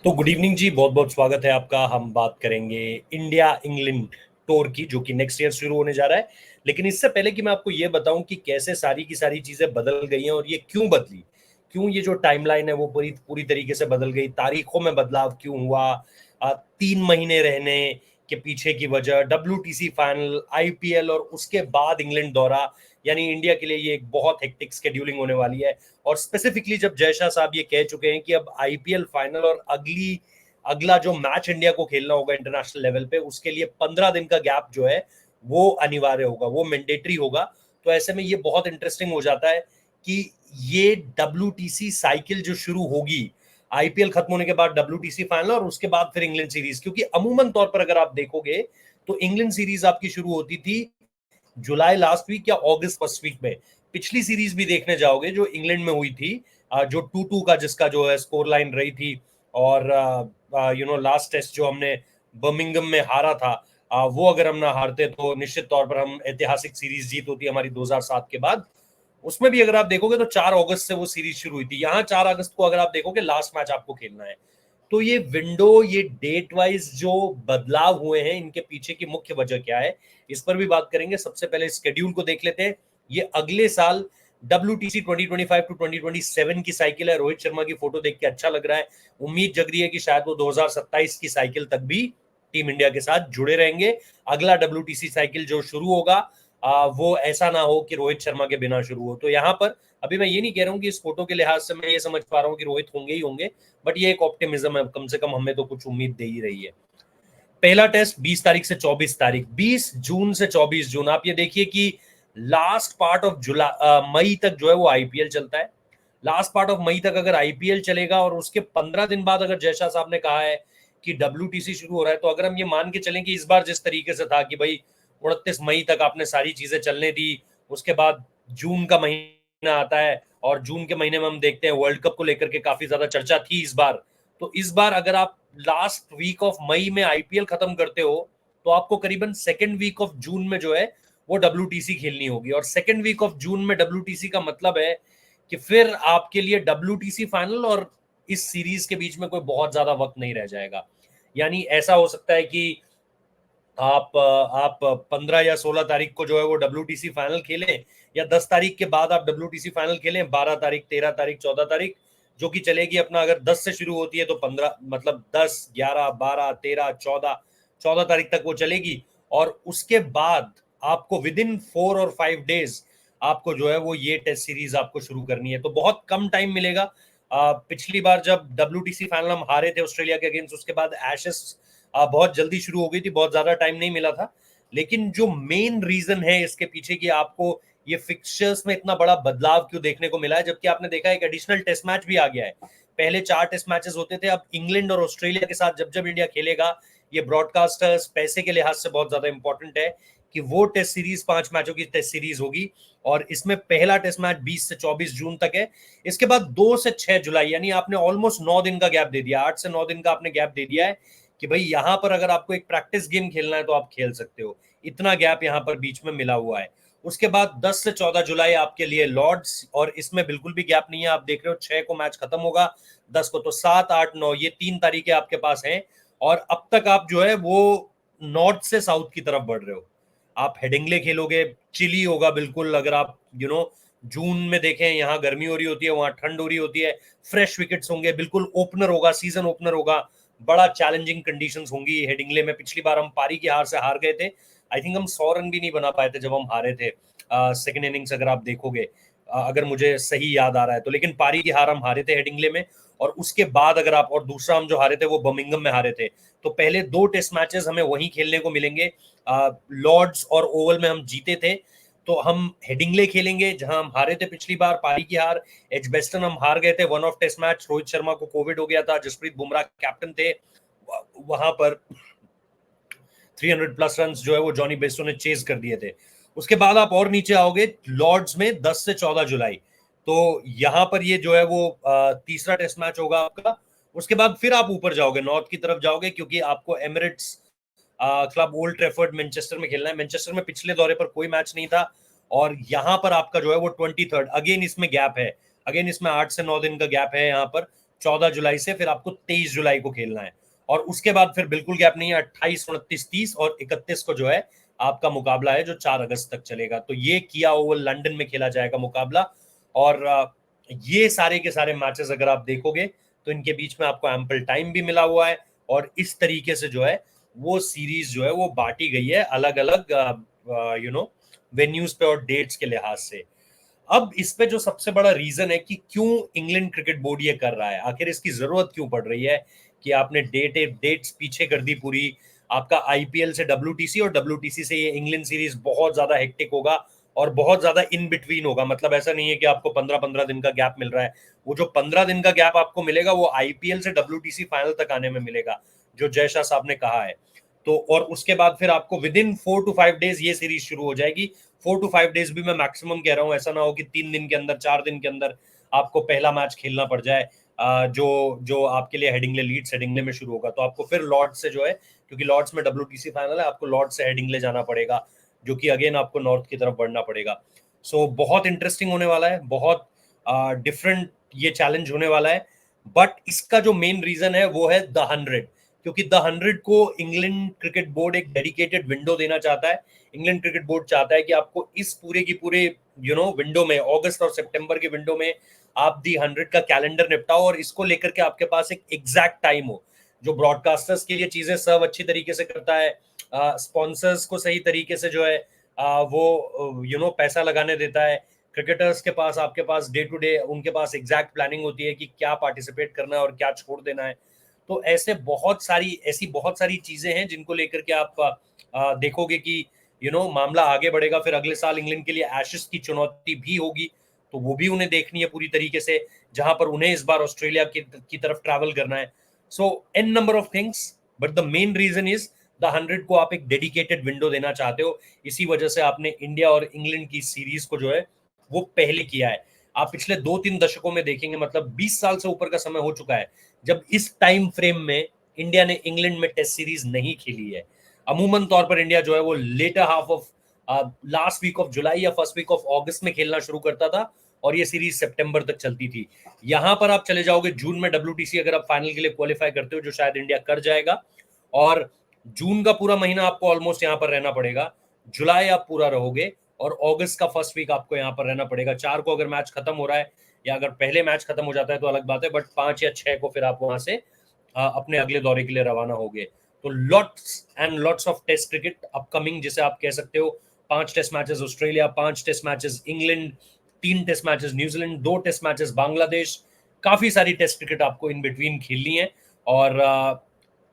तो good evening जी, बहुत बहुत स्वागत है आपका। हम बात करेंगे इंडिया इंग्लैंड टूर की, जो कि नेक्स्ट ईयर शुरू होने जा रहा है। लेकिन इससे पहले कि मैं आपको ये बताऊं कि कैसे सारी की सारी चीजें बदल गई हैं और ये क्यों बदली, क्यों ये जो टाइमलाइन है वो पूरी पूरी तरीके से बदल गई, तारीखों में बदलाव क्यों हुआ, 3 महीने रहने के पीछे की वजह, WTC फाइनल, IPL और उसके बाद इंग्लैंड दौरा, यानी इंडिया के लिए ये एक बहुत हेक्टिक स्केड्यूलिंग होने वाली है। और स्पेसिफिकली जब जय शाह साहब ये कह चुके हैं कि अब IPL फाइनल और अगला जो मैच इंडिया को खेलना होगा इंटरनेशनल लेवल पे, उसके लिए 15 दिन का गैप जो है वो अनिवार्य होगा, वो मैंडेटरी होगा। तो ऐसे में ये बहुत इंटरेस्टिंग हो जाता है कि ये WTC साइकिल जो शुरू होगी, IPL खत्म होने के बाद WTC फाइनल और उसके बाद फिर इंग्लैंड सीरीज, क्योंकि अमूमन तौर पर अगर आप देखोगे तो इंग्लैंड सीरीज आपकी शुरू होती थी जुलाई लास्ट वीक या अगस्त फर्स्ट वीक में। पिछली सीरीज भी देखने जाओगे जो इंग्लैंड में हुई थी, जो 2-2 का जिसका जो है स्कोर लाइन रही थी, और लास्ट टेस्ट जो हमने बर्मिंगम में हारा था, वो अगर हम ना हारते तो निश्चित तौर पर हम ऐतिहासिक सीरीज जीत होती हमारी 2007 के बाद। उसमें भी अगर आप देखोगे तो 4 अगस्त से वो सीरीज शुरू हुई थी। यहाँ 4 अगस्त को अगर आप देखोगे लास्ट मैच आपको खेलना है। तो ये विंडो, ये डेट वाइज जो बदलाव हुए हैं, इनके पीछे की मुख्य वजह क्या है, इस पर भी बात करेंगे। सबसे पहले स्केड्यूल को देख लेते हैं। ये अगले साल WTC 2025 टू 2027 की साइकिल है। रोहित शर्मा की फोटो देख के अच्छा लग रहा है। उम्मीद जग रही है कि शायद वो 2027 की साइकिल तक भी टीम इंडिया के साथ जुड़े रहेंगे। अगला WTC साइकिल जो शुरू होगा, वो ऐसा ना हो कि रोहित शर्मा के बिना शुरू हो। तो यहाँ पर अभी मैं ये नहीं कह रहा हूँ कि इस फोटो के लिहाज से मैं ये समझ पा रहा हूँ कि रोहित होंगे ही होंगे, बट ये एक ऑप्टिमिज्म है, कम से कम हमें तो कुछ उम्मीद दे ही रही है। पहला टेस्ट 20 तारीख से 24 तारीख, 20 जून से 24 जून। आप ये देखिए कि लास्ट पार्ट ऑफ मई तक जो है वो IPL चलता है। लास्ट पार्ट ऑफ मई तक अगर IPL चलेगा और उसके 15 दिन बाद अगर जयशाह साहब ने कहा है कि WTC शुरू हो रहा है, तो अगर हम ये मान के चलें कि इस बार जिस तरीके से था कि भाई 29 मई तक आपने सारी चीजें चलने दी, उसके बाद जून का महीना आता है और जून के महीने में हम देखते हैं वर्ल्ड कप को लेकर के काफी ज्यादा चर्चा थी इस बार। तो इस बार अगर आप लास्ट वीक ऑफ मई में IPL खत्म करते हो, तो आपको करीबन सेकेंड वीक ऑफ जून में जो है वो WTC खेलनी होगी। और सेकेंड वीक ऑफ जून में WTC का मतलब है कि फिर आपके लिए WTC फाइनल और इस सीरीज के बीच में कोई बहुत ज्यादा वक्त नहीं रह जाएगा। यानी ऐसा हो सकता है कि आप 15 या 16 तारीख को जो है वो WTC फाइनल खेलें, या 10 तारीख के बाद आप WTC फाइनल खेलें, 12 तारीख, 13 तारीख, 14 तारीख, जो कि चलेगी अपना, अगर 10 से शुरू होती है तो 15, मतलब 10, 11, 12, 13, 14 तारीख तक वो चलेगी। और उसके बाद आपको विद इन 4 और 5 डेज आपको जो है वो ये टेस्ट सीरीज आपको शुरू करनी है। तो बहुत कम टाइम मिलेगा। पिछली बार जब WTC फाइनल हम हारे थे ऑस्ट्रेलिया के अगेंस्ट, उसके बाद एशेस बहुत जल्दी शुरू हो गई थी, बहुत ज्यादा टाइम नहीं मिला था। लेकिन जो मेन रीजन है इसके पीछे कि आपको ये फिक्सचर्स में इतना बड़ा बदलाव क्यों देखने को मिला है, जबकि आपने देखा एक एडिशनल टेस्ट मैच भी आ गया है। पहले 4 टेस्ट मैचेस होते थे, अब इंग्लैंड और ऑस्ट्रेलिया के साथ जब जब इंडिया खेलेगा, ये ब्रॉडकास्टर्स पैसे के लिहाज से बहुत ज्यादा इंपॉर्टेंट है कि वो टेस्ट सीरीज 5 मैचों की टेस्ट सीरीज होगी। और इसमें पहला टेस्ट मैच 20 से 24 जून तक है। इसके बाद 2 से 6 जुलाई, यानी आपने ऑलमोस्ट 9 दिन का गैप दे दिया, 8 से 9 दिन का आपने गैप दे दिया है कि भाई यहां पर अगर आपको एक प्रैक्टिस गेम खेलना है तो आप खेल सकते हो। इतना गैप यहां पर बीच में मिला हुआ है। उसके बाद 10 से 14 जुलाई आपके लिए लॉर्ड्स, और इसमें बिल्कुल भी गैप नहीं है। आप देख रहे हो 6 को मैच खत्म होगा, 10 को, तो 7, 8, 9, ये 3 तारीखें आपके पास हैं। और अब तक आप जो है वो नॉर्थ से साउथ की तरफ बढ़ रहे हो। आप हेडिंगले खेलोगे, चिली होगा बिल्कुल। अगर आप जून में देखें, यहाँ गर्मी हो रही होती है, वहां ठंड हो रही होती है। फ्रेश विकेट्स होंगे, बिल्कुल ओपनर होगा, सीजन ओपनर होगा। बड़ा चैलेंजिंग कंडीशंस होंगी हेडिंगले में। पिछली बार हम पारी की हार से हार गए थे। आई थिंक हम 100 रन भी नहीं बना पाए थे जब हम हारे थे सेकेंड इनिंग्स, अगर आप देखोगे, अगर मुझे सही याद आ रहा है तो। लेकिन पारी की हार हम हारे थे हेडिंगले में। और उसके बाद अगर आप, और दूसरा हम जो हारे थे वो बर्मिंघम में हारे थे। तो पहले 2 टेस्ट मैचेस हमें वहीं खेलने को मिलेंगे। लॉर्ड्स और ओवल में हम जीते थे, तो हम हेडिंगले खेलेंगे जहां हम हारे थे पिछली बार, पारी की हार। एजबेस्टन हम हार गए थे 1 of test match, Rohit Sharma को कोविड हो गया था, जसप्रीत बुमराह कैप्टन थे। वहां पर 300+ रन जो है वो जॉनी बेस्टो ने चेज कर दिए थे। उसके बाद आप और नीचे आओगे लॉर्ड्स में 10 से 14 जुलाई, तो यहां पर ये जो है वो तीसरा टेस्ट मैच होगा आपका। उसके बाद फिर आप ऊपर जाओगे, नॉर्थ की तरफ जाओगे, क्योंकि आपको Emirates club old Trafford Manchester में खेलना है। मैनचेस्टर में पिछले दौरे पर कोई मैच नहीं था, और यहां पर आपका जो है वो 23rd, अगेन इसमें गैप है, अगेन इसमें 8 से 9 दिन का गैप है यहाँ पर। 14 जुलाई से फिर आपको 23 जुलाई को खेलना है, और उसके बाद फिर बिल्कुल गैप नहीं है, 28, 29, 30 और 31 को जो है आपका मुकाबला है जो 4 अगस्त तक चलेगा। तो ये किया ओवल लंदन में खेला जाएगा मुकाबला, और ये सारे के सारे मैचेस अगर आप देखोगे तो इनके बीच में आपको एम्पल टाइम भी मिला हुआ है, और इस तरीके से जो है वो सीरीज जो है वो बांटी गई है अलग अलग वेन्यूज पे और डेट्स के लिहाज से। अब इस पे जो सबसे बड़ा रीजन है कि क्यों इंग्लैंड क्रिकेट बोर्ड ये कर रहा है, आखिर इसकी जरूरत क्यों पड़ रही है कि आपने डेट्स पीछे कर दी पूरी। आपका आईपीएल से डब्ल्यूटीसी और डब्ल्यूटीसी से ये इंग्लैंड सीरीज बहुत ज्यादा हेक्टिक होगा और बहुत ज्यादा इन बिटवीन होगा। मतलब ऐसा नहीं है कि आपको 15-15 दिन का गैप मिल रहा है, वो जो 15 दिन का गैप आपको मिलेगा वो आईपीएल से डब्ल्यूटीसी फाइनल तक आने में मिलेगा, जो जयशाह साहब ने कहा है। तो और उसके बाद फिर आपको विद इन 4 to 5 डेज ये सीरीज शुरू हो जाएगी। 4 to 5 डेज भी मैं मैक्सिमम कह रहा हूँ, ऐसा ना हो कि 3 दिन के अंदर 4 दिन के अंदर आपको पहला मैच खेलना पड़ जाए। जो जो आपके लिए हेडिंगले लीड्स हेडिंगले में शुरू होगा, तो आपको फिर लॉर्ड्स से जो है, क्योंकि लॉर्ड्स में डब्ल्यूटीसी फाइनल है, आपको लॉर्ड्स से हेडिंगले जाना पड़ेगा, जो कि अगेन आपको नॉर्थ की तरफ बढ़ना पड़ेगा। सो बहुत इंटरेस्टिंग होने वाला है, बहुत डिफरेंट ये चैलेंज होने वाला है। बट इसका जो मेन रीजन है वो है द 100, क्योंकि द 100 को इंग्लैंड क्रिकेट बोर्ड एक डेडिकेटेड विंडो देना चाहता है। इंग्लैंड क्रिकेट बोर्ड चाहता है कि आपको इस पूरे की पूरे विंडो में, अगस्त और सितंबर के विंडो में आप दी 100 का कैलेंडर निपटाओ, और इसको लेकर के आपके पास एक एग्जैक्ट टाइम हो जो ब्रॉडकास्टर्स के लिए चीजें सर्व अच्छी तरीके से करता है, स्पॉन्सर्स को सही तरीके से जो है वो पैसा लगाने देता है, क्रिकेटर्स के पास, आपके पास डे टू डे उनके पास एग्जैक्ट प्लानिंग होती है कि क्या पार्टिसिपेट करना है और क्या छोड़ देना है। तो ऐसी बहुत सारी चीजें हैं जिनको लेकर के आप देखोगे कि मामला आगे बढ़ेगा। फिर अगले साल इंग्लैंड के लिए एशेस की चुनौती भी होगी, तो वो भी उन्हें देखनी है पूरी तरीके से, जहां पर उन्हें इस बार ऑस्ट्रेलिया की तरफ ट्रैवल करना है। So an number of things, but the main reason is the 100 को आप एक डेडिकेटेड विंडो देना चाहते हो। इसी वजह से आपने इंडिया और इंग्लैंड की सीरीज को जो है वो पहले किया है। आप पिछले 2-3 दशकों में देखेंगे, मतलब 20 साल से ऊपर का समय हो चुका है जब इस टाइम फ्रेम में इंडिया ने इंग्लैंड में टेस्ट सीरीज नहीं खेली है। अमूमन तौर पर इंडिया जो है वो latter half of last week of July या फर्स्ट वीक ऑफ अगस्त में खेलना शुरू करता था, और ये सीरीज सितंबर तक चलती थी। यहां पर आप चले जाओगे जून में डब्ल्यूटीसी, अगर आप फाइनल के लिए क्वालिफाई करते हो, जो शायद इंडिया कर जाएगा, और जून का पूरा महीना आपको ऑलमोस्ट यहां पर रहना पड़ेगा, जुलाई आप पूरा रहोगे, और अगस्त का फर्स्ट वीक आपको यहां पर रहना पड़ेगा। 4 को अगर मैच खत्म हो रहा है, या अगर पहले मैच खत्म हो जाता है तो अलग बात है, बट 5 या 6 को फिर आप वहां से अपने अगले दौरे के लिए रवाना हो गए। तो lots and lots of test cricket upcoming, जिसे आप कह सकते हो। 5 test matches Australia, 5 test matches England, 3 test matches New Zealand, 2 test matches Bangladesh. काफी सारी टेस्ट क्रिकेट आपको इन बिटवीन खेलनी है, और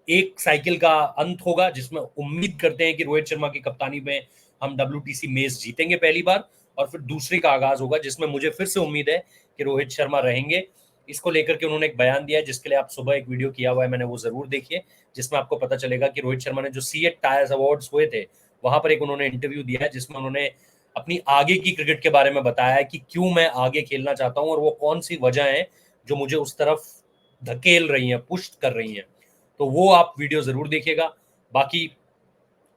एक साइकिल का अंत होगा जिसमें उम्मीद करते हैं कि रोहित शर्मा की कप्तानी में हम डब्ल्यूटीसी मेज जीतेंगे पहली बार, और फिर दूसरी का आगाज होगा जिसमें मुझे फिर से उम्मीद है कि रोहित शर्मा रहेंगे। इसको लेकर के उन्होंने एक बयान दिया है, जिसके लिए आप सुबह एक वीडियो किया हुआ है, मैंने वो जरूर देखिए, जिसमें आपको पता चलेगा कि रोहित शर्मा ने जो सीएट टायर्स अवार्ड्स हुए थे वहां पर एक उन्होंने इंटरव्यू दिया है, जिसमें उन्होंने अपनी आगे की क्रिकेट के बारे में बताया है कि क्यों मैं आगे खेलना चाहता हूं, और वो कौन सी वजह है जो मुझे उस तरफ धकेल रही हैं, पुश कर रही हैं। तो वो आप वीडियो जरूर देखिएगा। बाकी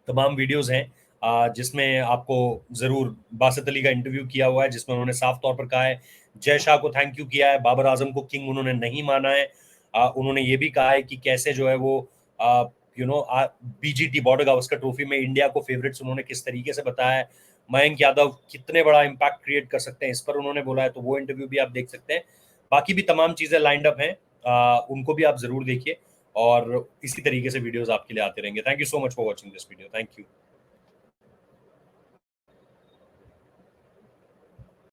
तमाम वीडियोस हैं जिसमें आपको जरूर बासित अली का इंटरव्यू किया हुआ है, जिसमें उन्होंने साफ तौर पर कहा है, जय शाह को थैंक यू किया है, बाबर आजम को किंग उन्होंने नहीं माना है। उन्होंने ये भी कहा है कि कैसे जो है वो बीजीटी बॉर्डर गावस्कर ट्रॉफी में इंडिया को फेवरेट्स उन्होंने किस तरीके से बताया है, मयंक यादव कितने बड़ा इम्पैक्ट क्रिएट कर सकते हैं, इस पर उन्होंने बोला है, तो वो इंटरव्यू भी आप देख सकते हैं। बाकी भी तमाम चीजें लाइंड अप हैं, उनको भी आप जरूर देखिए, और इसी तरीके से वीडियोस आपके लिए आते रहेंगे। Thank you so much for watching this video. Thank you.